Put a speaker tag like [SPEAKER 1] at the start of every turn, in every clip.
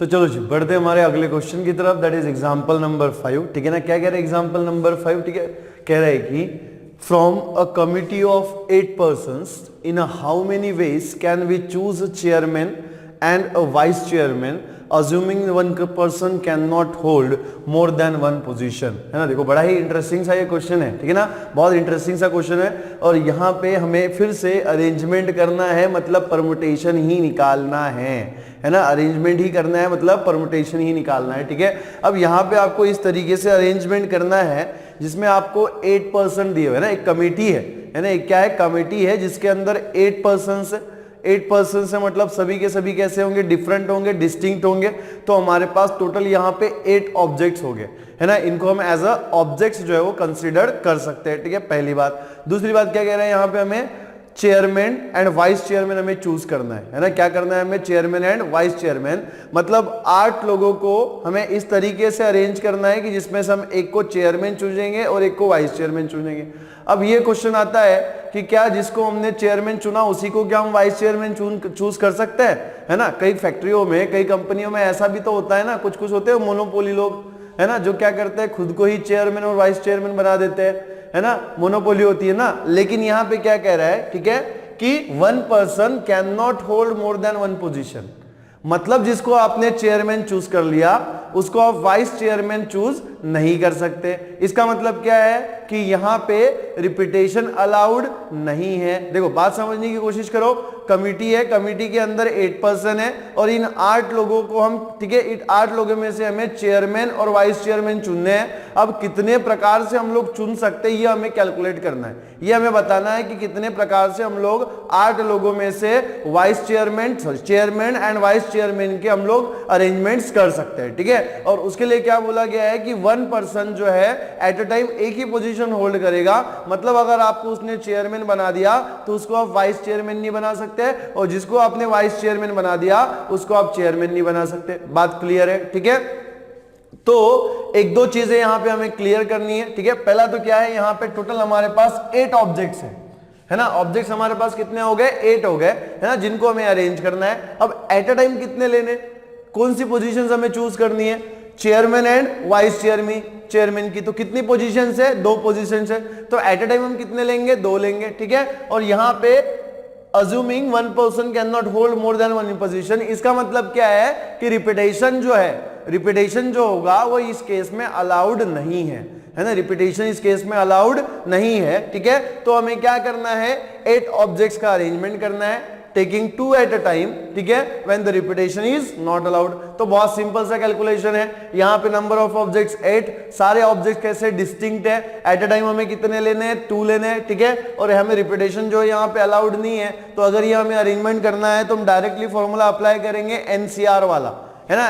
[SPEAKER 1] तो चलो जी बढ़ते हमारे अगले क्वेश्चन की तरफ, दैट इज एग्जांपल नंबर 5। ठीक है ना, क्या कह रहे हैं एग्जांपल नंबर 5? ठीक है, कह रहा है कि from a committee of 8 persons in how many ways can we choose a chairman and a vice chairman assuming one person cannot hold more than one position। है ना, देखो बड़ा ही इंटरेस्टिंग सा ये क्वेश्चन है। ठीक है ना, बहुत इंटरेस्टिंग सा क्वेश्चन है। और यहाँ पे हमें फिर से अरेंजमेंट करना है, मतलब परमुटेशन ही निकालना है ना, अरेंजमेंट ही करना है, मतलब परमुटेशन ही निकालना है। ठीक है, अब यहाँ पे आपको इस तरीके से अरेंजमेंट करना है जिसमें आपको 8 पर्सन दिए हुए है ना, एक कमेटी है ना, एक क्या है, कमेटी है जिसके अंदर 8 पर्सन 8 पर्सन से मतलब सभी के सभी कैसे होंगे, डिफरेंट होंगे, डिस्टिंक्ट होंगे। तो हमारे पास टोटल यहाँ पे 8 ऑब्जेक्ट्स हो गए है ना, इनको हम एज अ ऑब्जेक्ट्स जो है वो कंसीडर कर सकते हैं। ठीक है, पहली बात। दूसरी बात क्या कह रहे हैं यहाँ पे, हमें चेयरमैन एंड वाइस चेयरमैन हमें चूज करना है ना, क्या करना है हमें, चेयरमैन एंड वाइस चेयरमैन। मतलब 8 लोगों को हमें इस तरीके से अरेंज करना है कि जिसमें से हम एक को चेयरमैन चुनेंगे और एक को वाइस चेयरमैन चुनेंगे। अब ये क्वेश्चन आता है कि क्या जिसको हमने चेयरमैन चुना उसी को क्या हम वाइस चेयरमैन चूज कर सकते हैं, है ना। कई फैक्ट्रियों में, कई कंपनियों में ऐसा भी तो होता है ना, कुछ कुछ होते हैं मोनोपोली लोग, है ना, जो क्या करते हैं खुद को ही चेयरमैन और वाइस चेयरमैन बना देते हैं, है ना, मोनोपोली होती है ना। लेकिन यहाँ पे क्या कह रहा है, ठीक है, कि 1 person can not hold more than 1 position. मतलब जिसको आपने चेयरमैन चूज कर लिया उसको आप वाइस चेयरमैन चूज नहीं कर सकते। इसका मतलब क्या है कि यहां पे रिपीटेशन अलाउड नहीं है। देखो बात समझने की कोशिश करो, कमिटी है, कमिटी के अंदर 8 पर्सन है और इन 8 लोगों को हम, ठीक है, इन 8 लोगों में से हमें चेयरमैन और वाइस चेयरमैन चुनने हैं। अब कितने प्रकार से हम लोग चुन सकते हैं ये हमें कैलकुलेट करना है, ये हमें बताना है कि कितने प्रकार से हम लोग 8 लोगों में से vice chairman, chairman and vice chairman के हम लोग अरेंजमेंट्स कर सकते हैं। ठीक है, और उसके लिए क्या बोला गया है कि 1 पर्सन जो है एट अ टाइम एक ही पोजीशन होल्ड करेगा। मतलब अगर आपको उसने चेयरमैन बना दिया तो उसको आप वाइस चेयरमैन नहीं बना सकते, और जिसको आपने वाइस चेयरमैन बना दिया उसको आप चेयरमैन नहीं बना सकते। बात क्लियर है? ठीक है, तो एक दो चीजें यहां पे हमें क्लियर करनी है। ठीक है, पहला तो क्या है, यहां पे टोटल हमारे पास 8 ऑब्जेक्ट्स हैं, है ना। ऑब्जेक्ट्स हमारे पास कितने हो गए, 8 हो गए, है ना, जिनको हमें अरेंज करना है। अब एट अ टाइम कितने लेने, कौन सी पोजीशंस हमें चूज करनी है, chairman and vice chairman. Chairman की तो कितनी पोजीशंस है, 2 पोजीशंस है, तो एट अ टाइम हम कितने लेंगे, 2 लेंगे। ठीक है, और यहां पे assuming 1 person cannot hold more than 1 position, इसका मतलब क्या है कि रिपीटेशन जो है, रिपीटेशन जो होगा वो इस केस में अलाउड नहीं है, है ना, रिपीटेशन इस केस में अलाउड नहीं है। ठीक है, तो हमें क्या करना है, 8 ऑब्जेक्ट्स का अरेंजमेंट करना है, टेकिंग 2 एट अ टाइम। ठीक है, when the repetition is not allowed. तो बहुत सिंपल सा कैलकुलेशन है, यहां पे नंबर ऑफ ऑब्जेक्ट्स 8, सारे ऑब्जेक्ट्स कैसे डिस्टिंक्ट है, एट अ टाइम हमें कितने लेने हैं, 2 लेने हैं। ठीक है, और हमें रिपीटेशन जो है यहां पे अलाउड नहीं है, तो अगर ये हमें अरेंजमेंट करना है तो हम डायरेक्टली फॉर्मूला अप्लाई करेंगे एनसीआर वाला, है ना,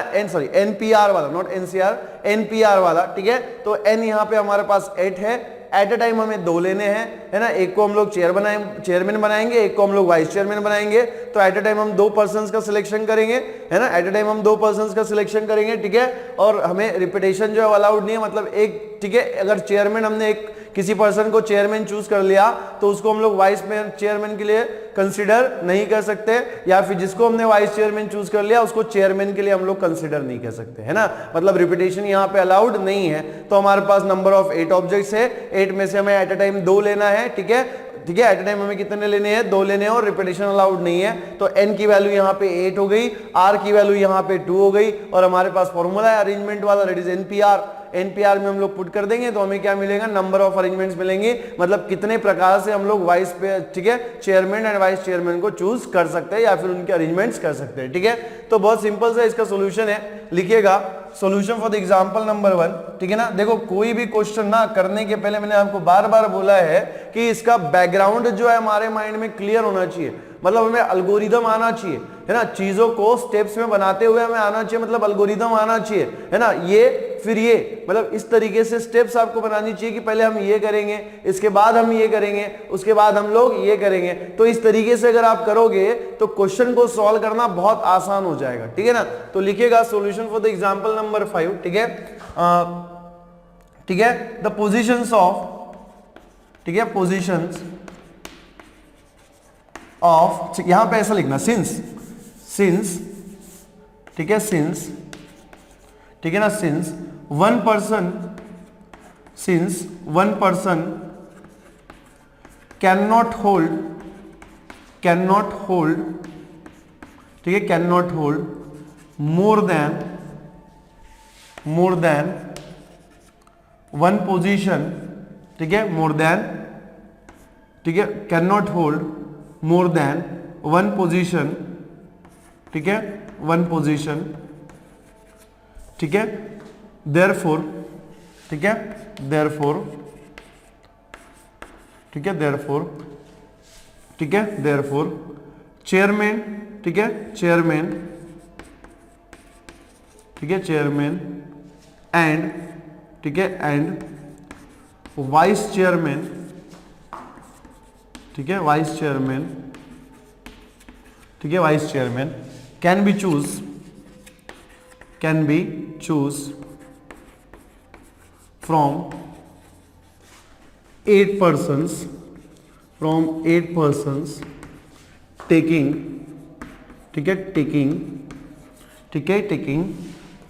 [SPEAKER 1] एनपीआर वाला, नॉट एनसीआर, एनपीआर वाला। ठीक है, तो एन यहां पे हमारे पास 8 है, एट अ टाइम हमें 2 लेने हैं, है ना, एक को हम लोग चेयरमैन बनाएंगे, एक को हम लोग वाइस चेयरमैन बनाएंगे। तो एट अ टाइम हम 2 पर्सन्स का सिलेक्शन करेंगे, है ना, एट अ टाइम हम 2 पर्सन्स का सिलेक्शन करेंगे। ठीक है, और हमें रिपीटेशन जो है अलाउड नहीं है, मतलब एक, ठीक है, अगर चेयरमैन हमने एक किसी पर्सन को चेयरमैन चूज कर लिया तो उसको हम लोग वाइस चेयरमैन के लिए कंसीडर नहीं कर सकते, या फिर जिसको हमने वाइस चेयरमैन चूज कर लिया उसको चेयरमैन के लिए हम लोग कंसीडर नहीं कर सकते, है ना, मतलब रिपीटेशन यहाँ पे अलाउड नहीं है। तो हमारे पास नंबर ऑफ 8 ऑब्जेक्ट्स है, 8 में से हमें एट अ टाइम 2 लेना है। ठीक है, ठीक है, एट अ टाइम हमें कितने लेने हैं, 2 लेने हैं, और रिपीटेशन अलाउड नहीं है। तो n की वैल्यू यहाँ पे 8 हो गई, r की वैल्यू यहाँ पे 2 हो गई, और हमारे पास फॉर्मूला है अरेंजमेंट वाला, दैट इज एनपीआर। एनपीआर में हम लोग पुट कर देंगे तो हमें क्या मिलेगा, नंबर ऑफ अरेंजमेंट्स मिलेंगे, मतलब कितने प्रकार से हम लोग वाइस पे, ठीक है, चेयरमैन एंड वाइस चेयरमैन को चूज कर सकते हैं या फिर उनके अरेंजमेंट्स कर सकते हैं। ठीक है, तो बहुत सिंपल सा इसका सोल्यूशन है, लिखिएगा solution for the example number 1। ठीक है ना, देखो कोई भी क्वेश्चन ना करने के पहले मैंने आपको बार बार बोला है कि इसका बैकग्राउंड जो है हमारे माइंड में क्लियर होना चाहिए, मतलब हमें अल्गोरिदम आना चाहिए, है ना, चीजों को स्टेप्स में बनाते हुए हमें आना चाहिए, मतलब अल्गोरिदम आना चाहिए, है ना, ये फिर ये, मतलब इस तरीके से स्टेप्स आपको बनानी चाहिए कि पहले हम ये करेंगे, इसके बाद हम ये करेंगे, उसके बाद हम लोग ये करेंगे। तो इस तरीके से अगर आप करोगे तो क्वेश्चन को सॉल्व करना बहुत आसान हो जाएगा। ठीक है ना, तो लिखिएगा solution for the example number 5। ठीक है, ठीक है, द पोजीशंस ऑफ, ठीक है, पोजीशंस ऑफ, यहां पे ऐसा लिखना, सिंस, ठीक है, सिंस, ठीक है ना, since one person can not hold, ठीक है, can not hold more than one position, ठीक है, मोर देन, ठीक है, can not hold more than one position, ठीक है, वन पोजीशन, ठीक है, देयरफॉर, ठीक है, देयरफॉर, ठीक है, देयरफॉर, ठीक है, देयरफॉर चेयरमैन, ठीक है, चेयरमैन, ठीक है, चेयरमैन एंड, ठीक है, एंड वाइस चेयरमैन, ठीक है, वाइस चेयरमैन, ठीक है, vice chairman can be choose from 8 persons taking, ठीक है, taking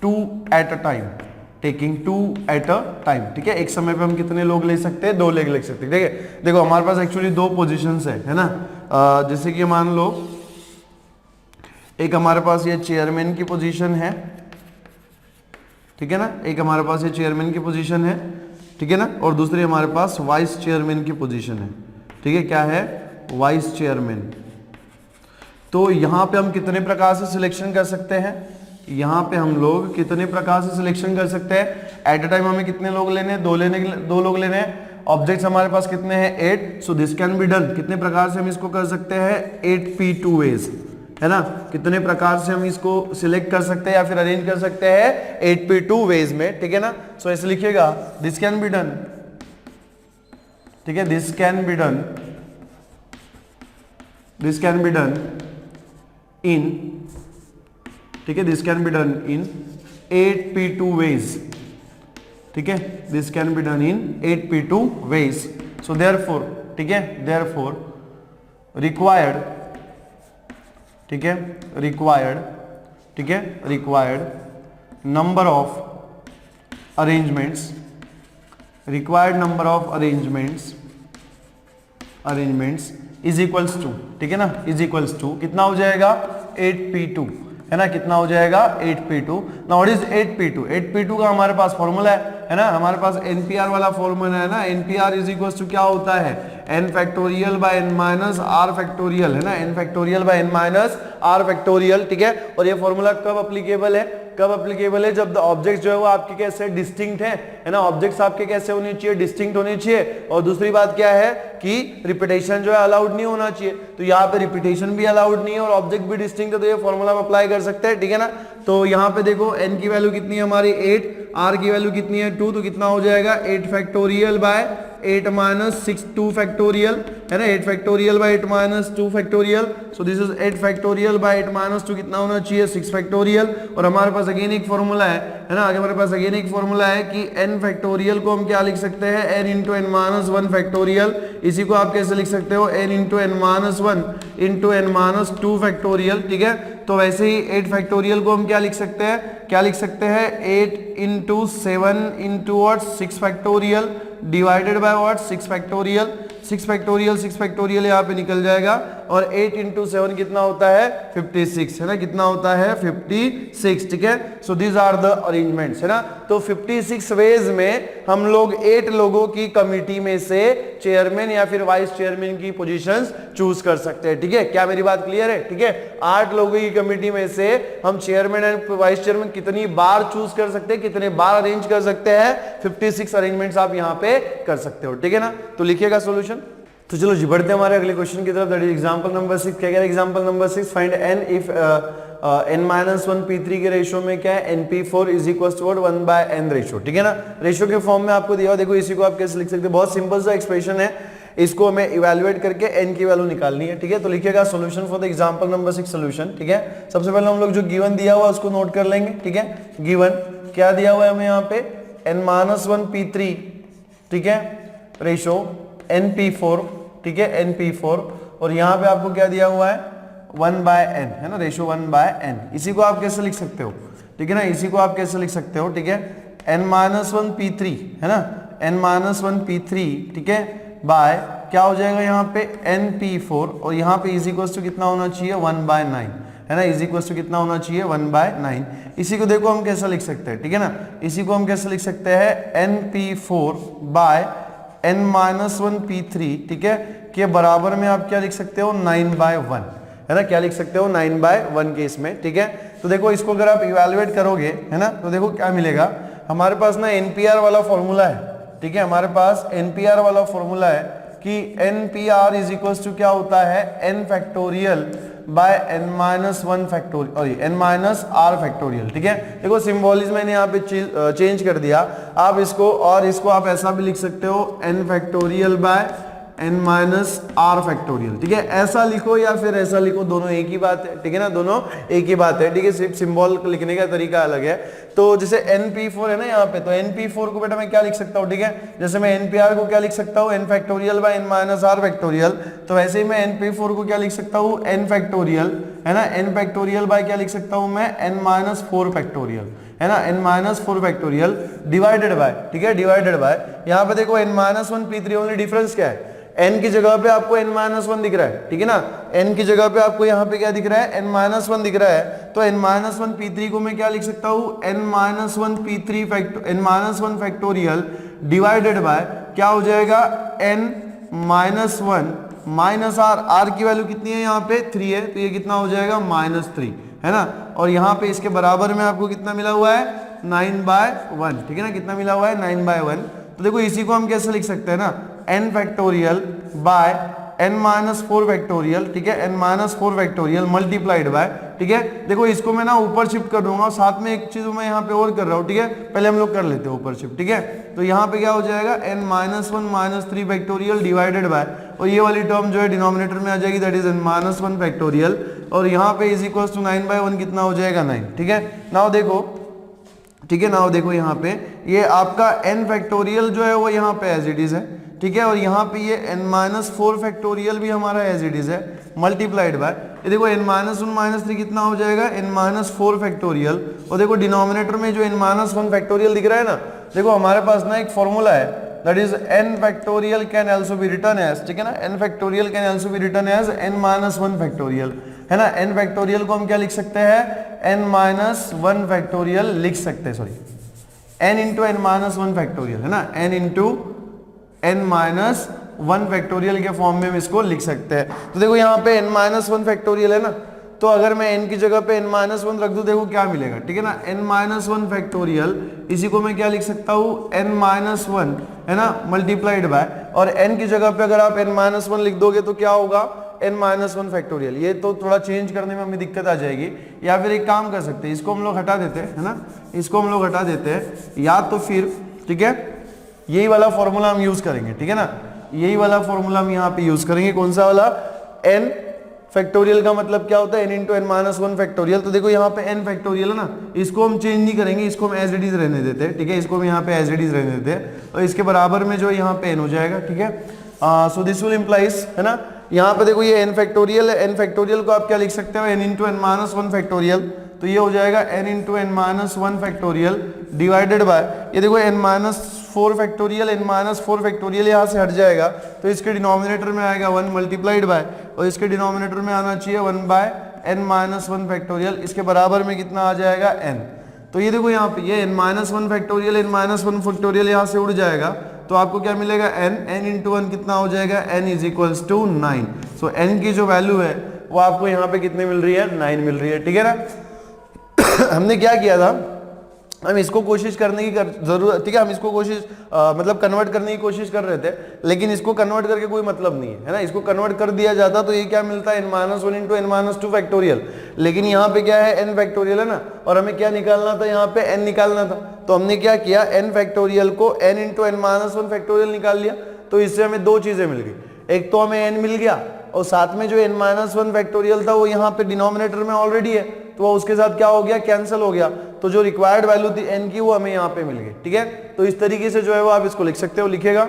[SPEAKER 1] 2 at a time, taking 2 at a time, ठीक है, एक समय पे हम कितने लोग ले सकते हैं, 2 लोग ले सकते हैं, ठीक है। देखो हमारे पास एक्चुअली 2 पोजीशंस है ना, जैसे कि मान लो एक हमारे पास ये चेयरमैन की पोजीशन है, ठीक है ना, एक हमारे पास ये चेयरमैन की पोजीशन है, ठीक है ना, और दूसरी हमारे पास वाइस चेयरमैन की पोजीशन है, ठीक है, क्या है, वाइस चेयरमैन। तो यहाँ पे हम कितने प्रकार से सिलेक्शन कर सकते हैं, यहाँ पे हम लोग कितने प्रकार से सिलेक्शन कर सकते हैं, एट अ टाइम हमें कितने लोग लेने हैं, 2 लोग लेने हैं, ऑब्जेक्ट्स हमारे पास कितने हैं, 8, so this can be done, कितने प्रकार से हम इसको कर सकते हैं, 8p2 वेज, है ना, कितने प्रकार से हम इसको सिलेक्ट कर सकते हैं या फिर अरेंज कर सकते हैं 8p2 वेज में, ठीक है ना। सो ऐसे लिखिएगा, दिस कैन बी डन, ठीक है, this can be done, this can be done in, ठीक है, this can be done in 8p2 ways, ठीक है, this can be done in 8p2 ways. So therefore, ठीक है, देयरफॉर रिक्वायर्ड, ठीक है, रिक्वायर्ड, ठीक है, required number of arrangements, required number of arrangements is equals to, ठीक है ना, इज इक्वल्स टू कितना हो जाएगा, 8p2, है ना, कितना हो जाएगा, 8p2। Now what is 8p2, 8p2 का हमारे पास फॉर्मूला है ना, हमारे पास NPR वाला फॉर्मूला है ना, NPR इज इक्वल्स टू क्या होता है, n factorial by n minus r factorial, है ना, n factorial by n minus r factorial, ठीक है। और ये फॉर्मूला कब एप्लीकेबल है, कब एप्लीकेबल है, जब ऑब्जेक्ट्स जो है वो आपके कैसे डिस्टिंक्ट है ना, ऑब्जेक्ट्स आपके कैसे होने चाहिए, डिस्टिंक्ट होने चाहिए। और दूसरी बात क्या है कि रिपीटेशन जो है अलाउड नहीं होना चाहिए, तो यहाँ पे रिपीटेशन भी अलाउड नहीं है और ऑब्जेक्ट भी डिस्टिंक्ट है, तो ये फॉर्मूला आप अप्लाई कर सकते हैं, ठीक है ना। तो यहाँ पे देखो n की वैल्यू कितनी है हमारी 8, r की वैल्यू कितनी है 2, तो कितना हो जाएगा 8 फैक्टोरियल बाय 8 माइनस 6 2 फैक्टोरियल, है ना, 8 factorial by 8 minus 2 factorial. So this is 8 factorial by 8 minus 2 कितना होना चाहिए, 6 फैक्टोरियल। और हमारे पास अगेन एक फॉर्मूला है ना, आगे हमारे पास अगेन एक फॉर्मूला है कि n फैक्टोरियल को हम क्या लिख सकते हैं, n into n minus 1 factorial. इसी को आप कैसे लिख सकते हो, n into n minus 1 into n minus 2 factorial, ठीक है। तो वैसे ही 8 फैक्टोरियल को हम क्या लिख सकते हैं, क्या लिख सकते हैं, 8 into 7 into what 6 factorial divided by what 6 factorial, 6 factorial यहाँ पे निकल जाएगा। और 8 इंटू 7 कितना होता है 56, है ना, कितना होता है 56, ठीक है। So these are the arrangements, है ना। तो 56 वेज में हम लोग 8 लोगों की कमिटी में से चेयरमैन या फिर वाइस चेयरमैन की पोजीशंस चूज कर सकते हैं, ठीक है। क्या मेरी बात क्लियर है, ठीक है। 8 लोगों की कमिटी में से हम चेयरमैन एंड वाइस चेयरमैन कितनी बार चूज कर सकते हैं, कितने बार अरेंज कर सकते हैं, 56 अरेंजमेंट्स आप यहाँ पे कर सकते हो, ठीक है ना। तो लिखिएगा सॉल्यूशन। तो चलो जी बढ़ते हैं हमारे अगले क्वेश्चन की तरफ, दैट इज एग्जांपल नंबर 6। क्या कह रहा है example number 6, find n if n-1 p3 के रेशियो में क्या है, np4 is equal to 1/n ratio, ठीक है ना। रेशियो के फॉर्म में आपको दिया हुआ, देखो इसी को आप कैसे लिख सकते हैं, बहुत सिंपल सा एक्सप्रेशन है, इसको हमें इवैल्यूएट करके n की वैल्यू निकालनी है, ठीक है। तो लिखिएगा solution for the example number 6 solution, ठीक है। सबसे पहले हम लोग जो गिवन दिया हुआ उसको नोट कर लेंगे, ठीक है। गिवन क्या दिया हुआ है हमें यहाँ पे, n-1 p3, ठीक है, रेशियो np4, ठीक है, np4। और यहाँ पे आपको क्या दिया हुआ है, 1/n, है ना, रेशियो 1/n। इसी को आप कैसे लिख सकते हो, ठीक है ना, इसी को आप कैसे लिख सकते हो, ठीक है, n-1 p3, है ना, n-1 p3, ठीक है, बाय क्या हो जाएगा यहाँ पे np4, और यहाँ पे इज इक्वल टू कितना होना चाहिए 1/9, है ना, इज इक्वल टू कितना होना चाहिए 1/9। इसी को देखो हम कैसे लिख सकते हैं, ठीक है ना, इसी को हम कैसे लिख सकते हैं np4 बाय n-1 p3, ठीक है, के बराबर में आप क्या लिख सकते हो 9/1, है ना, क्या लिख सकते हो 9/1 के इसमें, ठीक है। तो देखो इसको अगर आप इवैल्यूएट करोगे, है ना, तो देखो क्या मिलेगा, हमारे पास ना एनपीआर वाला फॉर्मूला है, ठीक है, हमारे पास एनपीआर वाला फॉर्मूला है कि एनपीआर इज इक्वल टू क्या होता है n factorial by n-1 factorial और n-r फैक्टोरियल, ठीक है। देखो सिंबॉलिज्म मैंने यहाँ पे चेंज कर दिया, आप इसको और इसको आप ऐसा भी लिख सकते हो n factorial by n-r factorial, ठीक है, ऐसा लिखो या फिर ऐसा लिखो, दोनों एक ही बात है, ठीक है ना, दोनों एक ही बात है, ठीक है, सिर्फ सिंबल लिखने का तरीका अलग है। तो जैसे np4 है ना यहाँ पे, तो np4 को बेटा मैं क्या लिख सकता हूँ, ठीक है, जैसे मैं npr को क्या लिख सकता हूँ n factorial by n-r factorial, तो वैसे ही मैं np4 को क्या लिख सकता हूँ n फैक्टोरियल, है ना, n फैक्टोरियल बाय क्या लिख सकता हूँ मैं n-4 फैक्टोरियल, है ना, n-4 फैक्टोरियल डिवाइडेड बाय, ठीक है, डिवाइडेड बाय, यहाँ पे देखो n-1 p3 ओनली डिफरेंस क्या है, n की जगह पे आपको n-1 दिख रहा है, ठीक है ना, n की जगह पे आपको यहाँ पे क्या दिख रहा है n-1 दिख रहा है, तो n-1 p3 को मैं क्या लिख सकता हूँ n-1 फैक्टोरियल डिवाइडेड बाय क्या हो जाएगा n-1 माइनस r, r की वैल्यू कितनी है यहाँ पे 3 है, तो ये कितना हो जाएगा -3, है ना, और यहाँ पे इसके बराबर में आपको कितना मिला हुआ है 9/1, ठीक है ना, कितना मिला हुआ है 9/1। तो देखो इसी को हम कैसे लिख सकते हैं ना n factorial by n-4 factorial, ठीक है, n-4 फैक्टोरियल मल्टीप्लाइड बाय, ठीक है, देखो इसको मैं ना ऊपर शिफ्ट कर दूंगा, साथ में एक चीज मैं यहाँ पे और कर रहा हूँ, ठीक है, पहले हम लोग कर लेते हैं ऊपर शिफ्ट, ठीक है, तो यहाँ पे क्या हो जाएगा n-1 -3 फैक्टोरियल डिवाइडेड बाय, और ये वाली टर्म जो है डिनोमिनेटर में आ जाएगी, दैट इज n-1 फैक्टोरियल, और यहाँ पे इज इक्वल टू 9/1 कितना हो जाएगा 9, ठीक है। नाउ देखो, ठीक है, नाउ देखो यहाँ पे ये आपका n फैक्टोरियल जो है वो यहाँ पे एज इट इज है, ठीक है, और यहाँ पे ये n-4 फैक्टोरियल भी हमारा एज इट इज है मल्टीप्लाइड बाय, ये देखो n-1 -3 कितना हो जाएगा n-4 फैक्टोरियल, और देखो डिनोमिनेटर में जो n-1 फैक्टोरियल दिख रहा है ना, देखो हमारे पास ना एक फॉर्मूला है, that is n factorial can also be written as, ठीक है ना, n factorial can also be written as n-1 factorial, है ना, n फैक्टोरियल को हम क्या लिख सकते हैं n-1 फैक्टोरियल लिख सकते हैं, sorry n into n-1 factorial, है ना, n इंटू n-1 फैक्टोरियल के फॉर्म में हम इसको लिख सकते हैं। तो देखो यहाँ पे n-1 फैक्टोरियल है ना, तो अगर मैं n की जगह पे n-1 रख दूं, देखो क्या मिलेगा, ठीक है ना, n-1 फैक्टोरियल, इसी को मैं क्या लिख सकता हूँ n-1, है ना, मल्टीप्लाइड बाय, और n की जगह पे अगर आप n-1 लिख दोगे तो क्या होगा n-1 फैक्टोरियल, ये तो थोड़ा चेंज करने में हमें दिक्कत आ जाएगी, या फिर एक काम कर सकते हैं, इसको हम लोग हटा देते हैं, है ना, इसको हम लोग हटा देते हैं, या तो फिर, ठीक है, यही वाला फॉर्मूला हम यूज करेंगे, ठीक है ना, यही वाला फॉर्मूला हम यहाँ पे यूज करेंगे, कौन सा वाला, n फैक्टोरियल का मतलब क्या होता है n इंटू n-1 फैक्टोरियल, तो देखो यहाँ पे n फैक्टोरियल है ना, इसको हम चेंज नहीं करेंगे, इसको हम एज इट इज रहने देते हैं, ठीक है, इसको हम यहाँ पे एज इट इज रहने देते हैं, और इसके बराबर में जो यहाँ पे n हो जाएगा, ठीक है, सो दिस विल इम्प्लाइज, है ना, यहाँ पे देखो ये n फैक्टोरियल है, n फैक्टोरियल को आप क्या लिख सकते हो n इंटू n-1 फैक्टोरियल, तो ये हो जाएगा n into n-1 factorial divided bye, ये देखो n-4 फैक्टोरियल, n-4 फैक्टोरियल यहाँ से हट जाएगा, तो इसके डिनोमिनेटर में आएगा 1 मल्टीप्लाइड बाय, और इसके डिनोमिनेटर में आना चाहिए 1 बाय n-1 फैक्टोरियल, इसके बराबर में कितना आ जाएगा n। तो ये देखो यहाँ पे ये n-1 फैक्टोरियल, n-1 फैक्टोरियल यहाँ से उड़ जाएगा, तो आपको क्या मिलेगा n इंटू 1 कितना हो जाएगा n is equals to 9। So n की जो वैल्यू है वो आपको यहाँ पे कितने मिल रही है 9 मिल रही है, ठीक है ना। हमने क्या किया था, हम इसको कोशिश करने की जरूरत, ठीक है, हम इसको कोशिश मतलब कन्वर्ट करने की कोशिश कर रहे थे, लेकिन इसको कन्वर्ट करके कोई मतलब नहीं है, है ना, इसको कन्वर्ट कर दिया जाता तो ये क्या मिलता है n-1 इंटू n-2 फैक्टोरियल, लेकिन यहाँ पे क्या है n फैक्टोरियल है ना, और हमें क्या निकालना था, यहाँ पे n निकालना था, तो हमने क्या किया n फैक्टोरियल को n इंटू n-1 फैक्टोरियल निकाल लिया, तो इससे हमें दो चीजें मिल गई, एक तो हमें n मिल गया, और साथ में जो n-1 फैक्टोरियल था वो यहाँ पे डिनोमिनेटर में ऑलरेडी है, तो वो उसके साथ क्या हो गया, कैंसिल हो गया, तो जो रिक्वायर्ड वैल्यू थी n की वो हमें यहाँ पे मिल गई, ठीक है। तो इस तरीके से जो है वो आप इसको लिख सकते हो, लिखेगा।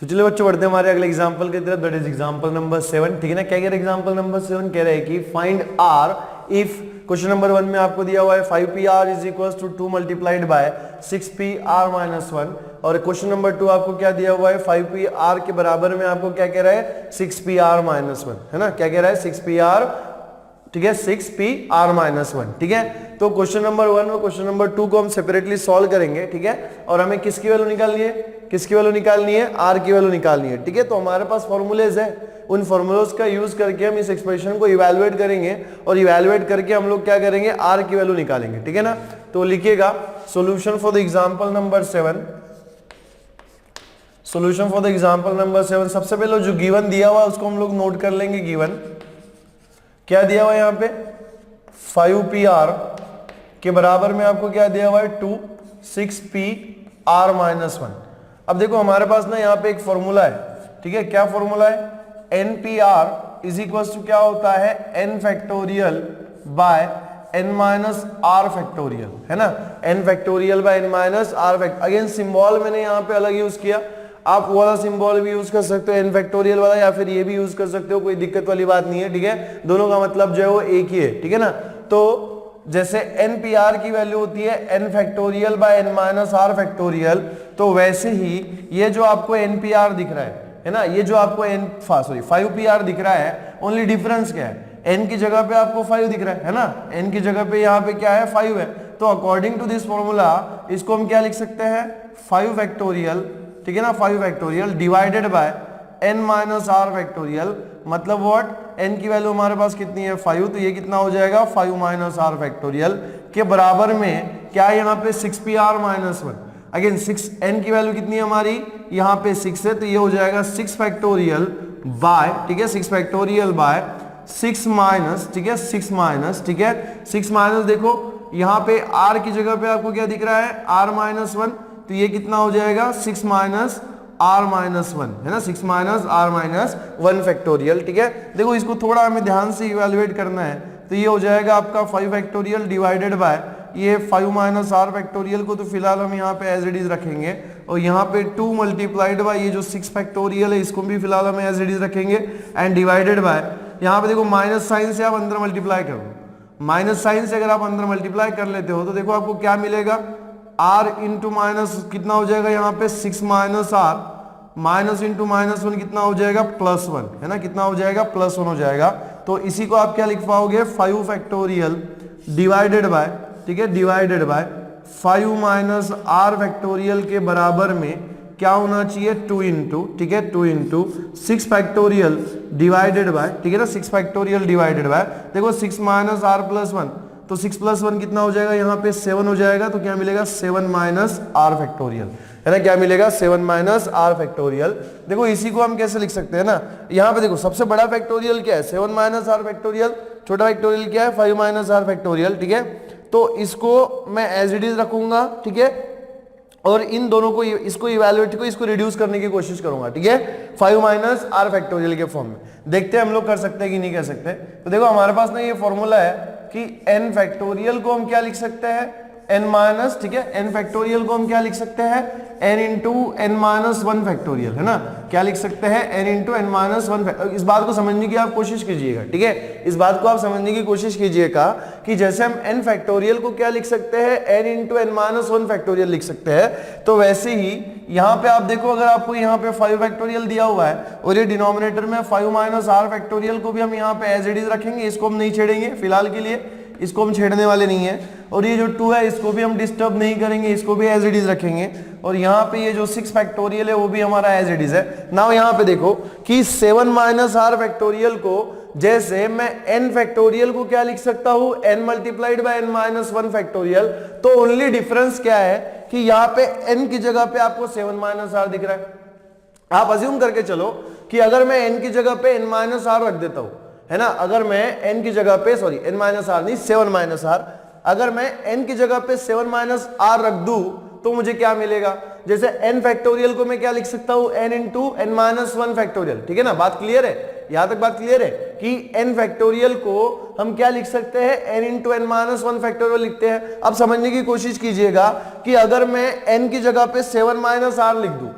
[SPEAKER 1] तो चलिए बच्चों बढ़ते हैं हमारे अगले एग्जांपल की तरफ, दैट इज एग्जांपल नंबर 7। ठीक है ना, क्या कह रहे हैं एग्जांपल नंबर 7, कह रहे हैं कि find R if question number 1 में आपको दिया हुआ है 5pr is equal to 2 multiplied by 6pr minus 1, और क्वेश्चन नंबर 2 आपको क्या दिया हुआ है 5pr के बराबर में आपको क्या कह रहा है 6pr माइनस 1, है ना, क्या कह रहा है 6pr, ठीक है 6pr माइनस 1। ठीक है, तो क्वेश्चन नंबर 1 और क्वेश्चन नंबर 2 को हम सेपरेटली सॉल्व करेंगे। ठीक है, और हमें किसकी वैल्यू निकालनी है, किसकी वैल्यू निकालनी है, r की वैल्यू निकालनी है। ठीक है, तो हमारे पास फॉर्मूलेज है, उन फॉर्मूलोज का यूज करके हम इस एक्सप्रेशन को इवैल्यूएट करेंगे, और इवैल्यूएट करके हम लोग क्या करेंगे r की वैल्यू निकालेंगे। ठीक है ना, तो लिखिएगा solution for the example number 7, solution for the example number 7। सबसे पहले जो गिवन दिया हुआ उसको हम लोग नोट कर लेंगे। गिवन क्या दिया हुआ है यहाँ पे 5pr के बराबर में आपको क्या दिया हुआ है 2 6pr माइनस 1। अब देखो हमारे पास ना यहाँ पे एक फॉर्मूला है, ठीक है, क्या फॉर्मूला है, npr इज इक्वल टू क्या होता है n factorial by n minus r factorial, है ना, n factorial by n minus r factorial. Again symbol मैंने यहाँ पे अलग यूज किया, आप वो वाला सिंबल भी यूज कर सकते हो n फैक्टोरियल वाला, या फिर ये भी यूज कर सकते हो, कोई दिक्कत वाली बात नहीं है। ठीक है, दोनों का मतलब जो है वो एक ही है। ठीक है ना, तो जैसे npr की वैल्यू होती है n factorial by n minus r factorial, तो वैसे ही ये जो आपको npr दिख रहा है ना, ये जो आपको 5pr दिख रहा है, ओनली डिफरेंस क्या है, n की जगह पे आपको 5 दिख रहा है ना, n की जगह पे यहाँ पे क्या है 5 है। तो अकॉर्डिंग टू दिस फॉर्मूला इसको हम क्या लिख सकते हैं 5 फैक्टोरियल, ठीक है ना, 5 factorial divided bye n minus r factorial, मतलब व्हाट, n की वैल्यू हमारे पास कितनी है 5, तो ये कितना हो जाएगा 5 माइनस r फैक्टोरियल के बराबर में क्या है यहाँ पे 6pr माइनस 1। अगेन 6 n की वैल्यू कितनी है हमारी यहाँ पे 6 है, तो ये हो जाएगा 6 फैक्टोरियल बाय, ठीक है 6 फैक्टोरियल बाय 6 माइनस, ठीक है 6 माइनस, ठीक है 6 माइनस, देखो यहाँ पे r की जगह पे आपको क्या दिख रहा है r माइनस 1, तो ये कितना हो जाएगा 6 माइनस r माइनस 1, है ना, 6 माइनस r माइनस 1 फैक्टोरियल। ठीक है, देखो इसको थोड़ा हमें ध्यान से इवैल्यूएट करना है, तो ये हो जाएगा आपका 5 फैक्टोरियल डिवाइडेड बाय ये 5 माइनस r फैक्टोरियल को तो फिलहाल हम यहाँ पे एज इट इज रखेंगे, और यहाँ पे 2 मल्टीप्लाइड बाय ये जो 6 फैक्टोरियल है इसको भी फिलहाल हम एज इट इज रखेंगे, एंड डिवाइडेड बाय यहाँ पे देखो माइनस साइन से आप अंदर मल्टीप्लाई करो, माइनस साइन से अगर आप अंदर मल्टीप्लाई कर लेते हो तो देखो आपको क्या मिलेगा, r इंटू माइनस कितना हो जाएगा यहाँ पे 6 minus r, minus into minus 1 कितना हो जाएगा प्लस 1, है ना, कितना हो जाएगा प्लस 1 हो जाएगा। तो इसी को आप क्या लिख पाओगे 5 फैक्टोरियल डिवाइडेड बाय, ठीक है, divided by 5 minus r factorial के बराबर में क्या होना चाहिए 2 इंटू, ठीक है 2 इंटू 6 फैक्टोरियल डिवाइडेड बाय, ठीक है ना, 6 फैक्टोरियल डिवाइडेड बाय, देखो 6 माइनस r प्लस 1, तो 6 प्लस 1 कितना हो जाएगा यहाँ पे 7 हो जाएगा, तो क्या मिलेगा 7 माइनस r फैक्टोरियल, है ना, क्या मिलेगा 7 माइनस r फैक्टोरियल। देखो इसी को हम कैसे लिख सकते हैं ना, यहाँ पे देखो सबसे बड़ा फैक्टोरियल क्या है 7 माइनस r फैक्टोरियल, छोटा फैक्टोरियल क्या है 5 माइनस r फैक्टोरियल। ठीक है, तो इसको मैं एज इट इज रखूंगा, ठीक है, और इन दोनों को इसको इवैल्यूएट को इसको रिड्यूस करने की कोशिश करूंगा, ठीक है 5 माइनस r फैक्टोरियल के फॉर्म में। देखते हैं हम लोग कर सकते हैं कि नहीं कर सकते। तो देखो हमारे पास ना ये फॉर्मूला है कि n फैक्टोरियल को हम क्या लिख सकते हैं n माइनस, ठीक है, n फैक्टोरियल को हम क्या लिख सकते हैं n into n minus 1 factorial, है ना, क्या लिख सकते हैं n इंटू n माइनस 1। इस बात को समझने की आप कोशिश कीजिएगा, ठीक है, इस बात को आप समझने की कोशिश कीजिएगा कि जैसे हम n फैक्टोरियल को क्या लिख सकते हैं n into n minus 1 factorial लिख सकते हैं, तो वैसे ही यहाँ पे आप देखो अगर आपको यहाँ पे 5 फैक्टोरियल दिया हुआ है और ये डिनोमिनेटर में 5 माइनस r फैक्टोरियल को भी हम यहाँ पे एज इट इज रखेंगे, इसको हम नहीं छेड़ेंगे फिलहाल के लिए, इसको हम छेड़ने वाले नहीं है, और ये जो 2 है इसको भी हम डिस्टर्ब नहीं करेंगे, इसको भी एज इट इज रखेंगे, और यहाँ पे ये जो 6 फैक्टोरियल है वो भी हमारा एज इट इज है। नाउ यहाँ पे देखो कि 7 माइनस r फैक्टोरियल को जैसे मैं n फैक्टोरियल को क्या लिख सकता हूँ n multiplied by n minus 1 factorial, तो ओनली डिफरेंस क्या है कि यहाँ पे n की जगह पे आपको 7 माइनस r दिख रहा है। आप अज्यूम करके चलो कि अगर मैं n की जगह पे n माइनस r रख देता हूं, है ना, अगर मैं n की जगह पे सॉरी n माइनस r नहीं 7 माइनस r, अगर मैं n की जगह पे 7 माइनस r रख दूं तो मुझे क्या मिलेगा, जैसे n फैक्टोरियल को मैं क्या लिख सकता हूं n into n minus 1 factorial. ठीक है ना, बात क्लियर है, यहां तक बात क्लियर है कि n फैक्टोरियल को हम क्या लिख सकते हैं n into n minus 1 factorial लिखते हैं। अब समझने की कोशिश कीजिएगा कि अगर मैं n की जगह पे 7 माइनस r लिख दूं,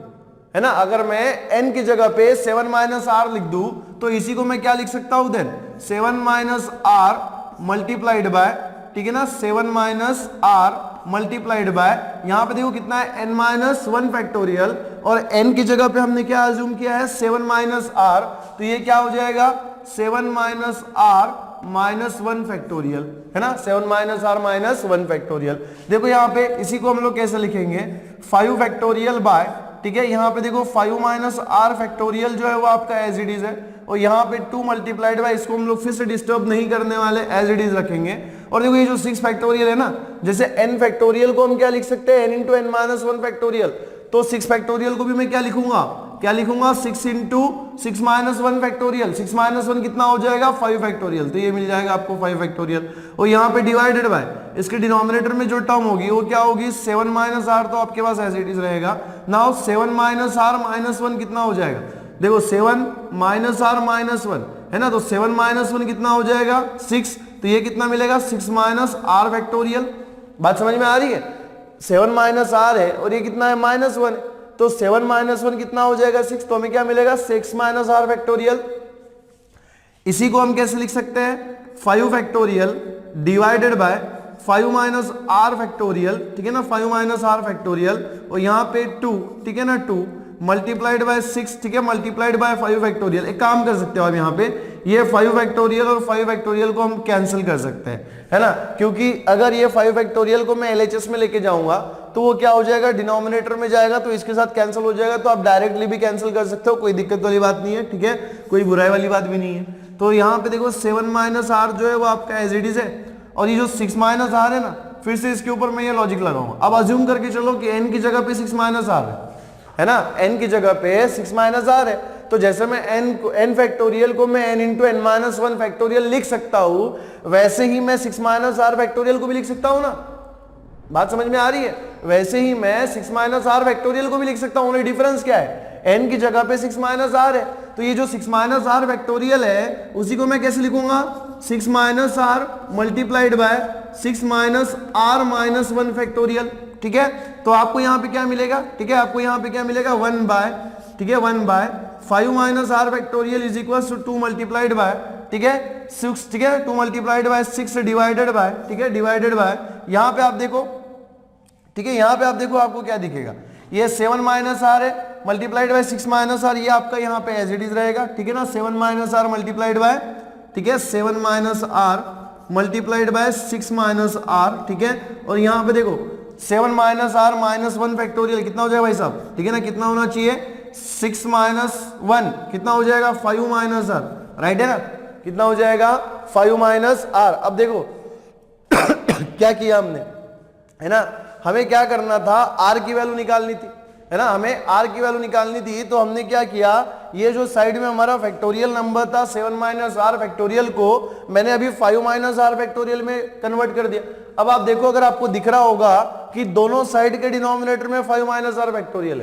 [SPEAKER 1] है ना। अगर मैं n की जगह पे 7 माइनस आर लिख दूं तो इसी को मैं क्या लिख सकता हूं then 7 minus R multiplied by, ठीक है ना, 7 माइनस आर मल्टीप्लाइड बाय, यहां पे देखो कितना है n माइनस 1 फैक्टोरियल, और n की जगह पे हमने क्या अज्यूम किया है 7 माइनस आर, तो ये क्या हो जाएगा 7 माइनस आर माइनस 1 फैक्टोरियल, है ना, 7 माइनस आर माइनस 1 फैक्टोरियल। देखो यहाँ पे इसी को हम लोग कैसे लिखेंगे 5 फैक्टोरियल बाय, ठीक है, यहाँ पे देखो 5 माइनस आर फैक्टोरियल जो है वो आपका एज इट इज है, और यहाँ पे 2 मल्टीप्लाइड बाय, इसको हम लोग फिर से डिस्टर्ब नहीं करने वाले, एज इट इज रखेंगे। और देखो ये जो 6 फैक्टोरियल है ना, जैसे n फैक्टोरियल को हम क्या लिख सकते हैं n into n minus 1 factorial, तो 6 फैक्टोरियल को भी मैं क्या लिखूंगा 6 इंटू 6 माइनस 1 फैक्टोरियल, 6 माइनस 1 कितना हो जाएगा 5 फैक्टोरियल, तो ये मिल जाएगा आपको 5 फैक्टोरियल। और यहाँ पे डिवाइडेड बाय, इसके डिनोमिनेटर में जो टर्म होगी वो क्या होगी 7 माइनस आर, तो आपके पास एज इट इज रहेगा। नाउ 7 माइनस आर माइनस 1 कितना हो जाएगा, देखो 7 माइनस आर माइनस 1 है ना, तो 7 माइनस 1 कितना हो जाएगा 6, तो ये कितना मिलेगा 6 माइनस आर फैक्टोरियल। बात समझ में आ रही है, 7 माइनस आर है और ये कितना है माइनस 1, तो 7 माइनस 1 कितना हो जाएगा 6, तो हमें क्या मिलेगा 6 माइनस आर फैक्टोरियल। इसी को हम कैसे लिख सकते हैं 5 factorial divided by 5 minus R factorial, ठीक है ना, 5 माइनस आर फैक्टोरियल, और यहाँ पे 2, ठीक है ना, 2 मल्टीप्लाइड बाय 6, ठीक है, मल्टीप्लाइड बाय 5 फैक्टोरियल। एक काम कर सकते हो आप यहाँ पे, ये 5 फैक्टोरियल और 5 फैक्टोरियल को हम कैंसिल कर सकते हैं, है ना, क्योंकि अगर ये 5 फैक्टोरियल को मैं LHS में लेके जाऊंगा तो वो क्या हो जाएगा डिनोमिनेटर में जाएगा, तो इसके साथ कैंसिल हो जाएगा, तो आप डायरेक्टली भी कैंसिल कर सकते हो, कोई दिक्कत वाली बात नहीं है, ठीक है, कोई बुराई वाली बात भी नहीं है। तो यहाँ पे देखो 7 माइनस आर जो है वो आपका एज इट इज है, और ये जो 6 माइनस आर है ना, फिर से इसके ऊपर मैं ये लॉजिक लगाऊंगा। अब अज्यूम करके चलो कि n की जगह पे 6 माइनस आर है ना, n की जगह पे 6 माइनस आर है, तो जैसे मैं n फैक्टोरियल को मैं n into n minus 1 factorial लिख सकता हूं, वैसे ही मैं 6 माइनस आर फैक्टोरियल को भी लिख सकता हूं ना। बात समझ में आ रही है, वैसे ही मैं 6 माइनस आर फैक्टोरियल को भी लिख सकता हूं। डिफरेंस क्या है, n की जगह पे 6 माइनस आर है, तो ये जो 6 माइनस आर फैक्टोरियल है उसी को मैं कैसे लिखूंगा 6 minus R multiplied by 6 minus R minus 1 factorial, ठीक है। तो आपको यहाँ पे क्या मिलेगा, ठीक है, आपको यहाँ पे क्या मिलेगा 1 बाय, ठीक है, 1 by 5 minus R factorial is equal to 2 multiplied by, ठीक है, 6, ठीक है, 2 मल्टीप्लाइड बाय 6 डिवाइडेड बाय, ठीक है, डिवाइडेड बाय, यहाँ पे आप देखो, ठीक है, यहाँ पे आप देखो आपको क्या दिखेगा, ये 7 माइनस आर है मल्टीप्लाइड बाय 6 माइनस आर, ये आपका यहाँ पे एज इट इज रहेगा, ठीक है ना, 7 माइनस आर मल्टीप्लाइड बाय, ठीक है, 7 minus R multiplied by 6 minus R, ठीक है, और यहाँ पे देखो 7 माइनस आर माइनस 1 फैक्टोरियल कितना हो जाएगा भाई साहब, ठीक है ना, कितना होना चाहिए 6 माइनस 1 कितना हो जाएगा 5 माइनस आर, राइट है ना, कितना हो जाएगा 5 माइनस आर। अब देखो क्या किया हमने, है ना, हमें क्या करना था आर की वैल्यू निकालनी थी, है ना, हमें आर की वैल्यू निकालनी थी, तो हमने क्या किया, ये जो साइड में हमारा फैक्टोरियल नंबर था 7 माइनस आर फैक्टोरियल को मैंने अभी 5 माइनस आर फैक्टोरियल में कन्वर्ट कर दिया। अब आप देखो अगर आपको दिख रहा होगा कि दोनों साइड के डिनोमिनेटर में 5 माइनस आर फैक्टोरियल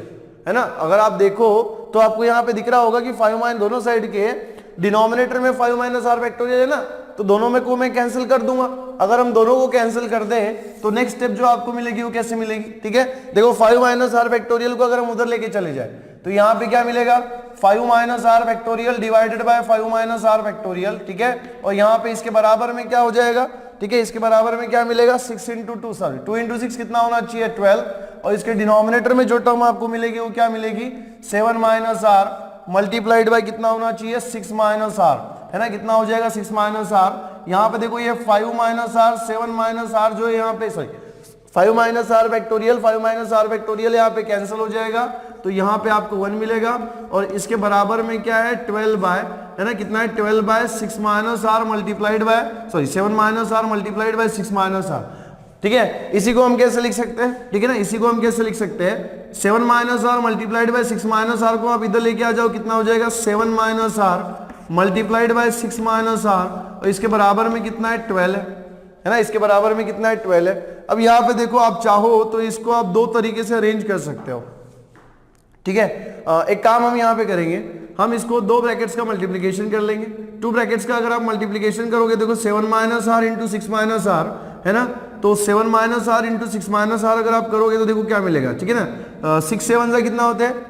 [SPEAKER 1] है ना, अगर आप देखो तो आपको यहाँ पे दिख रहा होगा कि 5 माइनस दोनों साइड के डिनोमिनेटर में 5 माइनस आर फैक्टोरियल है ना, तो दोनों में को मैं कैंसिल कर दूंगा। अगर हम दोनों को कैंसिल कर दें तो नेक्स्ट स्टेप जो आपको मिलेगी वो कैसे मिलेगी, ठीक है, देखो 5 माइनस आर फैक्टोरियल को अगर हम उधर लेके चले जाए तो यहाँ पे क्या मिलेगा 5 minus R factorial divided by 5 minus R factorial, ठीक है, और यहाँ पे इसके बराबर में क्या हो जाएगा, ठीक है, इसके बराबर में क्या मिलेगा 6 इंटू 2 सॉरी 2 इंटू 6 कितना होना चाहिए 12, और इसके डिनोमिनेटर में जो टर्म आपको मिलेगी वो क्या मिलेगी 7 माइनस आर मल्टीप्लाइड बाय कितना होना चाहिए 6 माइनस आर, है ना, कितना हो जाएगा 6 माइनस आर। यहाँ पे देखो ये 5 माइनस आर 7 माइनस आर जो है यहाँ पे sorry 5 minus R factorial 5 minus R factorial यहाँ पे कैंसिल हो जाएगा, तो यहाँ पे आपको 1 मिलेगा, और इसके बराबर में क्या है 12 बाय, है ना, कितना है 12 by 6 minus R multiplied by sorry 7 minus R multiplied by 6 minus R, ठीक है। इसी को हम कैसे लिख सकते हैं, ठीक है ना, इसी को हम कैसे लिख सकते हैं 7 minus R multiplied by 6 minus R को आप इधर लेके आ जाओ, कितना हो जाएगा 7 minus R multiplied by 6 minus R, और इसके बराबर में कितना है 12 है ना, इसके बराबर में कितना है 12 है। अब यहाँ पे देखो आप चाहो तो इसको आप दो तरीके से अरेंज कर सकते हो, ठीक है, एक काम हम यहाँ पे करेंगे, हम इसको दो ब्रैकेट्स का मल्टीप्लीकेशन कर लेंगे, 2 ब्रैकेट्स का अगर आप मल्टीप्लीकेशन करोगे देखो 7 minus R into 6 minus R, है ना, तो 7 minus R into 6 minus R अगर आप करोगे तो देखो क्या मिलेगा, ठीक है ना, 6 7 से कितना होता है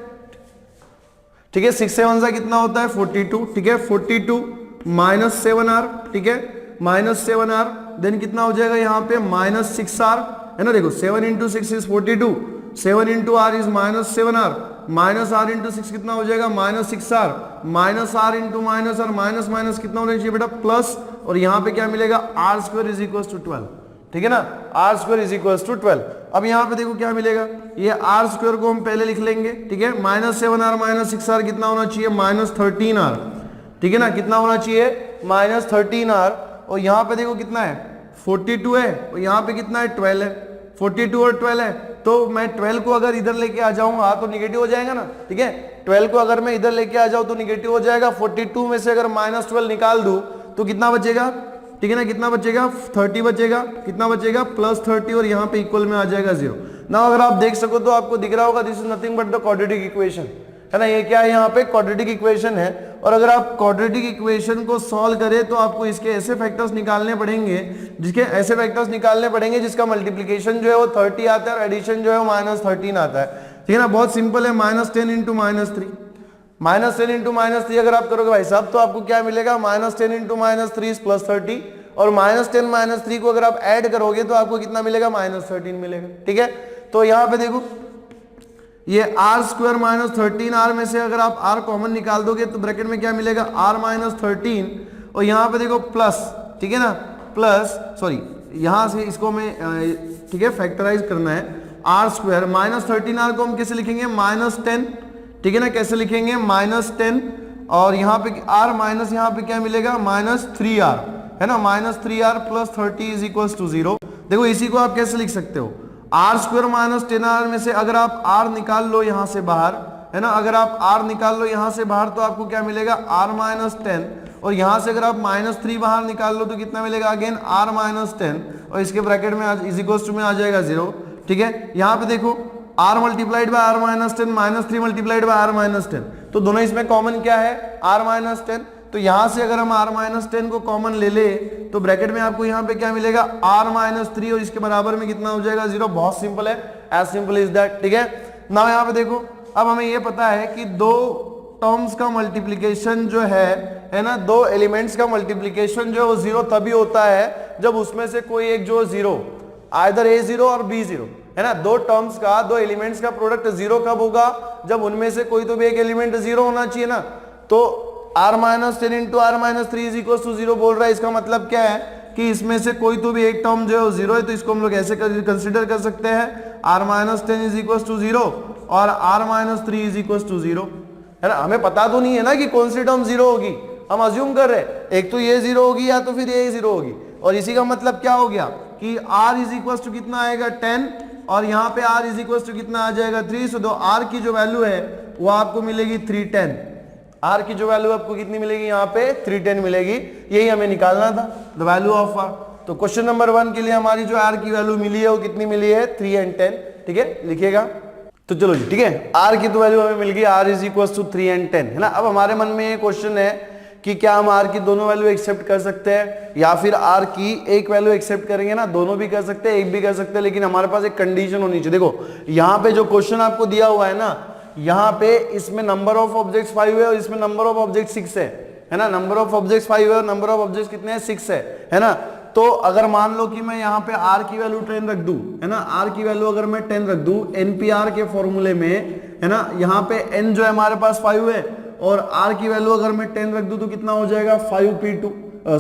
[SPEAKER 1] ठीक है। 6 7 से कितना होता है 42, ठीक है। 42 माइनस 7r, ठीक है, माइनस 7r, देन कितना हो जाएगा यहाँ पे माइनस 6r, है ना। देखो 7 into 6 is 42, 7 into r is minus 7r, minus r into 6 कितना हो जाएगा minus 6r, minus r into minus r, minus minus कितना होना चाहिए बेटा प्लस, और यहाँ पे क्या मिलेगा R square is equal to 12, ठीक है ना, R square is equal to 12। अब यहाँ पे देखो क्या मिलेगा, ये आर स्क्वायर को हम पहले लिख लेंगे, ठीक है। माइनस 7r माइनस 6r कितना होना चाहिए माइनस 13r, ठीक है ना, कितना होना चाहिए माइनस 13r, और यहाँ पे देखो कितना है 42 है, और यहाँ पे कितना है 12 है, 42 और 12 है, तो मैं 12 को अगर इधर लेके आ जाऊंगा तो निगेटिव हो जाएगा ना, ठीक है। 12 को अगर मैं इधर लेके आ जाऊं तो निगेटिव हो जाएगा। 42 में से अगर माइनस 12 निकाल दूं तो कितना बचेगा, ठीक है ना, कितना बचेगा 30 बचेगा, कितना बचेगा प्लस 30, और यहाँ पे इक्वल में आ जाएगा 0 ना। अगर आप देख सको तो आपको दिख रहा होगा this is nothing but the quadratic equation, है ना। ये क्या है यहाँ पे क्वाड्रेटिक इक्वेशन है, और अगर आप क्वाड्रेटिक इक्वेशन को सॉल्व करें तो आपको इसके ऐसे फैक्टर्स निकालने पड़ेंगे, जिसका मल्टीप्लीकेशन जो है वो 30 आता है और एडिशन जो है वो माइनस 13 आता है, ठीक है ना। बहुत सिंपल है, minus 10 into minus 3, minus 10 into minus 3 अगर आप करोगे भाई साहब तो आपको क्या मिलेगा माइनस 10 इंटू माइनस 3 प्लस 30, और माइनस 10 माइनस 3 को अगर आप ऐड करोगे तो आपको कितना मिलेगा माइनस 13 मिलेगा, ठीक है। तो यहाँ पे देखो ये आर स्क्वायर माइनस 13r में से अगर आप r कॉमन निकाल दोगे तो ब्रैकेट में क्या मिलेगा r माइनस 13, और यहाँ पे देखो प्लस, ठीक है ना, प्लस सॉरी यहाँ से इसको मैं ठीक है फैक्टराइज करना है, आर स्क्वायर माइनस 13r को हम कैसे लिखेंगे माइनस 10, ठीक है ना, कैसे लिखेंगे माइनस 10, और यहाँ पे r माइनस यहाँ पे क्या मिलेगा माइनस 3r, है ना, minus 3r plus 30 is equal to 0। देखो इसी को आप कैसे लिख सकते हो, आर स्क्वायर माइनस 10r में से अगर आप r निकाल लो यहाँ से बाहर, है ना, अगर आप r निकाल लो यहाँ से बाहर तो आपको क्या मिलेगा r माइनस 10, और यहाँ से अगर आप माइनस 3 बाहर निकाल लो तो कितना मिलेगा अगेन r माइनस 10, और इसके ब्रैकेट में इज इक्वल टू में आ जाएगा 0, ठीक है। यहाँ पे देखो r multiplied by r minus 10 minus 3 multiplied by r minus 10, तो दोनों इसमें कॉमन क्या है r माइनस 10, तो यहां से अगर हम r माइनस 10 को कॉमन ले ले तो ब्रैकेट में आपको यहाँ पे क्या मिलेगा r माइनस 3, और इसके बराबर में कितना हो जाएगा 0। बहुत सिंपल है, एज सिंपल इज दैट, ठीक है ना। यहाँ पे देखो अब हमें ये पता है कि दो टर्म्स का मल्टीप्लीकेशन जो है ना, दो एलिमेंट्स का मल्टीप्लीकेशन जो है वो 0 तभी होता है जब उसमें से कोई एक जो 0 आइदर a0 और b0, है ना। दो टर्म्स का, दो एलिमेंट्स का प्रोडक्ट 0 कब होगा, जब उनमें से कोई तो भी एक एलिमेंट 0 होना चाहिए ना। तो r minus 10 into R minus 3 is equal to 0 बोल रहा है, इसका मतलब क्या है कि इसमें से कोई तो भी एक टर्म जो है वो 0 है, तो इसको हम लोग ऐसे कंसिडर कर सकते हैं r minus 10 is equal to 0 और r minus 3 is equal to 0, है ना। हमें पता तो नहीं है ना कि कौन सी टर्म 0 होगी, हम अज्यूम कर रहे हैं एक तो ये 0 होगी या तो फिर ये 0 होगी, और इसी का मतलब क्या हो गया कि r इज इक्वल टू कितना आएगा 10, और यहाँ पे r इज इक्वल टू कितना आ जाएगा 3, सो दो r की जो वैल्यू है वो आपको मिलेगी 310, r की जो वैल्यू आपको कितनी मिलेगी यहाँ पे 310 मिलेगी, यही हमें निकालना था द वैल्यू ऑफ r। तो क्वेश्चन नंबर 1 के लिए हमारी जो r की वैल्यू मिली है वो कितनी मिली है 3 and 10, ठीक है, लिखिएगा। तो चलो जी, ठीक है, r की तो वैल्यू हमें मिल गई, r is equal to 3 and 10, है ना। अब हमारे मन में ये क्वेश्चन है कि क्या हम r की दोनों वैल्यू एक्सेप्ट कर सकते हैं या फिर r की एक वैल्यू एक्सेप्ट करेंगे ना, दोनों भी कर सकते हैं, एक भी कर सकते हैं, लेकिन हमारे पास एक कंडीशन होनी चाहिए। देखो यहाँ पे जो क्वेश्चन आपको दिया हुआ है ना, यहाँ पे इसमें नंबर ऑफ ऑब्जेक्ट्स 5 है और इसमें नंबर ऑफ ऑब्जेक्ट 6 है ना, नंबर ऑफ ऑब्जेक्ट्स 5 है और नंबर ऑफ ऑब्जेक्ट्स कितने हैं 6 है ना। तो अगर मान लो कि मैं यहाँ पे r की वैल्यू 10 रख दूं, है ना, r की वैल्यू अगर मैं 10 रख दूं npr के फॉर्मूले में, है ना, यहाँ पे n जो है हमारे पास 5 है और r की वैल्यू अगर मैं 10 रख दूं तो कितना हो जाएगा 5p2,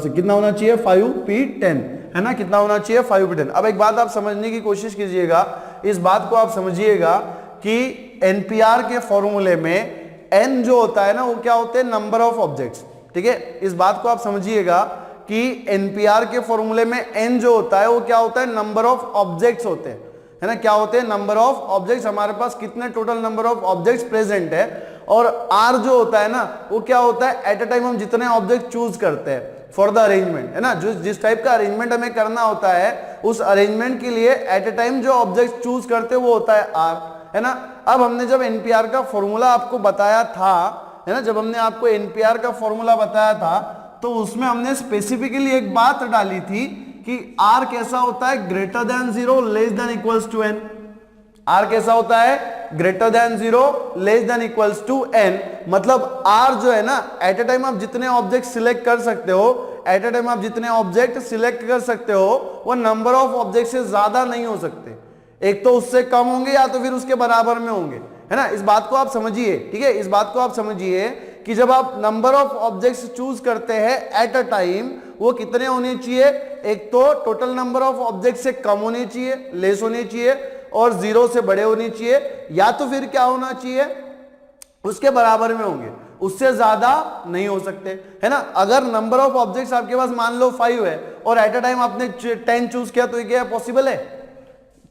[SPEAKER 1] कितना होना चाहिए 5p10, है ना, कितना होना चाहिए 5p10। अब एक बात आप समझने की कोशिश कीजिएगा, इस बात को आप समझिएगा कि एनपीआर के फॉर्मूले में n जो होता है ना वो क्या होते हैं नंबर ऑफ ऑब्जेक्ट्स, ठीक है। इस बात को आप समझिएगा कि एनपीआर के फॉर्मूले में n जो होता है वो क्या होता है नंबर ऑफ ऑब्जेक्ट्स होते हैं, है ना, क्या होते हैं नंबर ऑफ ऑब्जेक्ट्स, हमारे पास कितने total number of objects present है। और r जो होता है ना वो क्या होता है एट अ टाइम हम जितने ऑब्जेक्ट चूज करते हैं फॉर द अरेंजमेंट, है ना, जो जिस टाइप का अरेंजमेंट हमें करना होता है उस अरेंजमेंट के लिए एट अ टाइम जो ऑब्जेक्ट चूज करते हैं वो होता है r, है ना। अब हमने जब एनपीआर का फॉर्मूला आपको बताया था, है ना, जब हमने आपको एनपीआर का फॉर्मूला बताया था तो उसमें हमने स्पेसिफिकली एक बात डाली थी कि r कैसा होता है greater than 0 less than equals to n, R कैसा होता है, greater than 0 less than equals to n। मतलब आर जो है ना, एट ए टाइम आप जितने ऑब्जेक्ट सिलेक्ट कर सकते हो, एट ए टाइम आप जितने ऑब्जेक्ट सिलेक्ट कर सकते हो वो नंबर ऑफ ऑब्जेक्ट से ज्यादा नहीं हो सकते, एक तो उससे कम होंगे या तो फिर उसके बराबर में होंगे, है ना। इस बात को आप समझिए, ठीक है, इस बात को आप समझिए कि जब आप नंबर ऑफ ऑब्जेक्ट्स चूज करते हैं एट अ टाइम, वो कितने होने चाहिए, एक तो टोटल नंबर ऑफ ऑब्जेक्ट से कम होने चाहिए, लेस होने चाहिए, और 0 से बड़े होने चाहिए, या तो फिर क्या होना चाहिए, उसके बराबर में होंगे, उससे ज्यादा नहीं हो सकते, है ना। अगर नंबर ऑफ ऑब्जेक्ट्स आपके पास मान लो 5 है और एट अ टाइम आपने 10 चूज किया, तो ये क्या पॉसिबल है,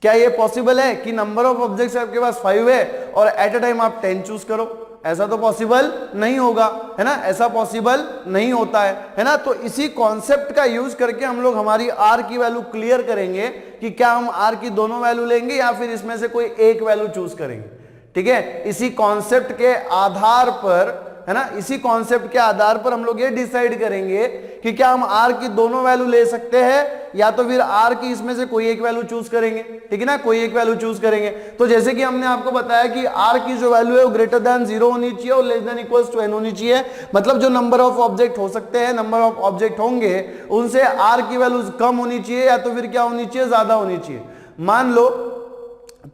[SPEAKER 1] क्या ये पॉसिबल है कि नंबर ऑफ ऑब्जेक्ट्स आपके पास 5 है और एट अ टाइम आप 10 चूज करो, ऐसा तो पॉसिबल नहीं होगा, है ना, ऐसा पॉसिबल नहीं होता है ना। तो इसी कॉन्सेप्ट का यूज करके हम लोग हमारी आर की वैल्यू क्लियर करेंगे कि क्या हम आर की दोनों वैल्यू लेंगे या फिर इसमें से कोई एक वैल्यू चूज करेंगे, ठीक है। इसी कॉन्सेप्ट के आधार पर, है ना, इसी कॉन्सेप्ट के आधार पर हम लोग ये डिसाइड करेंगे कि क्या हम आर की दोनों वैल्यू ले सकते हैं या तो फिर आर की इसमें से कोई एक वैल्यू चूज करेंगे, ठीक है ना, कोई एक वैल्यू चूज करेंगे। तो जैसे कि हमने आपको बताया कि आर की जो वैल्यू है वो ग्रेटर देन 0 होनी चाहिए और less than equals to n होनी चाहिए। मतलब जो नंबर ऑफ ऑब्जेक्ट हो सकते हैं, नंबर ऑफ ऑब्जेक्ट होंगे, उनसे आर की वैल्यू कम होनी चाहिए या तो फिर क्या होनी चाहिए, ज्यादा होनी चाहिए। मान लो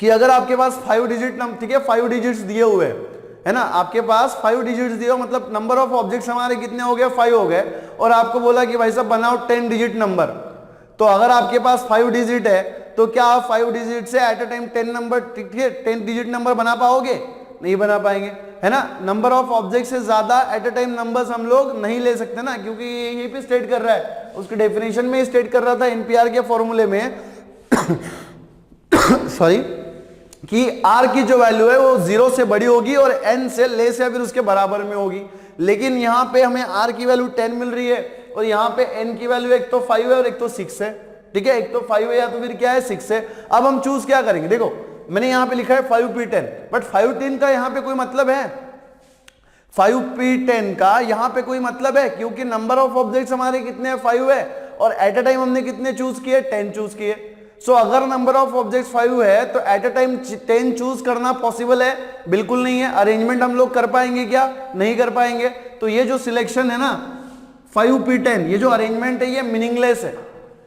[SPEAKER 1] कि अगर आपके पास 5 डिजिट, ठीक है, 5 डिजिट्स दिए हुए है ना, आपके पास 5 डिजिट्स दिए हो, मतलब नंबर ऑफ ऑब्जेक्ट्स हमारे कितने हो गए, 5 हो गए, और आपको बोला कि भाई साहब बनाओ 10 डिजिट नंबर। तो अगर आपके पास 5 डिजिट है तो क्या आप 5 डिजिट से एट अ टाइम 10 नंबर, ठीक है, 10 डिजिट नंबर बना पाओगे, नहीं बना पाएंगे, है ना। नंबर ऑफ ऑब्जेक्ट से ज्यादा एट अ टाइम नंबर्स हम लोग नहीं ले सकते ना, क्योंकि यहीं पे स्टेट कर रहा है, उसके डेफिनेशन में स्टेट कर रहा था एनपीआर के फॉर्मूले में सॉरी, कि r की जो वैल्यू है वो 0 से बड़ी होगी और n से लेस या फिर उसके बराबर में होगी। लेकिन यहाँ पे हमें r की वैल्यू 10 मिल रही है और यहाँ पे n की वैल्यू एक तो 5 है और एक तो 6 है, ठीक है, एक तो 5 है या तो फिर क्या है, 6 है। अब हम चूज क्या करेंगे, देखो मैंने यहाँ पे लिखा है 5p10, बट 510 का यहाँ पे कोई मतलब है, 5p10 का यहाँ पे कोई मतलब है, क्योंकि नंबर ऑफ ऑब्जेक्ट्स हमारे कितने हैं, 5 है, और एट अ टाइम हमने कितने चूज किए, 10 चूज किए। सो अगर नंबर ऑफ ऑब्जेक्ट्स 5 है तो एट अ टाइम 10 चूज करना पॉसिबल है, बिल्कुल नहीं है। अरेंजमेंट हम लोग कर पाएंगे क्या, नहीं कर पाएंगे। तो ये जो सिलेक्शन है ना 5p10, ये जो अरेंजमेंट है ये मीनिंगलेस है,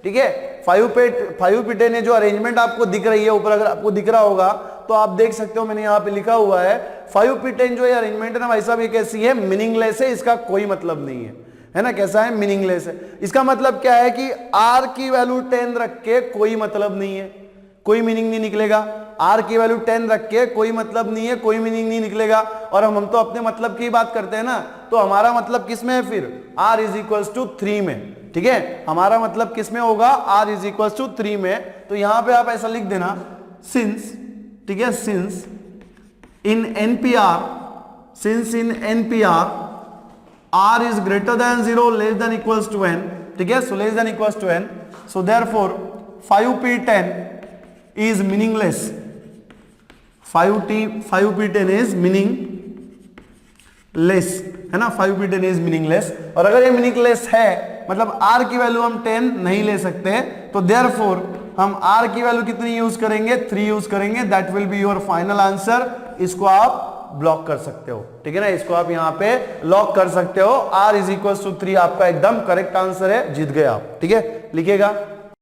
[SPEAKER 1] ठीक है। 5p10 ये जो अरेंजमेंट आपको दिख रही है ऊपर, अगर आपको दिख रहा होगा तो आप देख सकते हो, मैंने यहाँ पे लिखा हुआ है 5p10 जो ये अरेंजमेंट है ना भाई साहब, ये कैसी है, मीनिंगलेस है, इसका कोई मतलब नहीं है ना, कैसा है, मीनिंगलेस है। इसका मतलब क्या है कि r की वैल्यू 10 रख के कोई मतलब नहीं है, कोई मीनिंग नहीं निकलेगा। r की वैल्यू 10 रख के कोई मतलब नहीं है, कोई मीनिंग नहीं निकलेगा। और हम तो अपने मतलब की बात करते हैं ना, तो हमारा मतलब किस में है फिर, r इज इक्वल्स टू 3 में, ठीक है, हमारा मतलब किस में होगा, r इज इक्वल्स टू 3 में। तो यहां पे आप ऐसा लिख देना, सिंस, ठीक है, since in NPR r is greater than 0 less than equals to n, ठीक है, so less than equals to n, so therefore 5p10 is meaningless, 5p10 is meaningless, है ना, 5p10 is meaningless। और अगर ये meaningless है मतलब r की वैल्यू हम 10 नहीं ले सकते, तो therefore हम r की वैल्यू कितनी यूज करेंगे, 3 यूज करेंगे, that will be your final answer. इसको आप ब्लॉक कर सकते हो, ठीक है ना, इसको आप यहां पे लॉक कर सकते हो। r इज इक्वल टू 3 आपका एकदम करेक्ट आंसर है, जीत गए आप, ठीक है, लिखिएगा।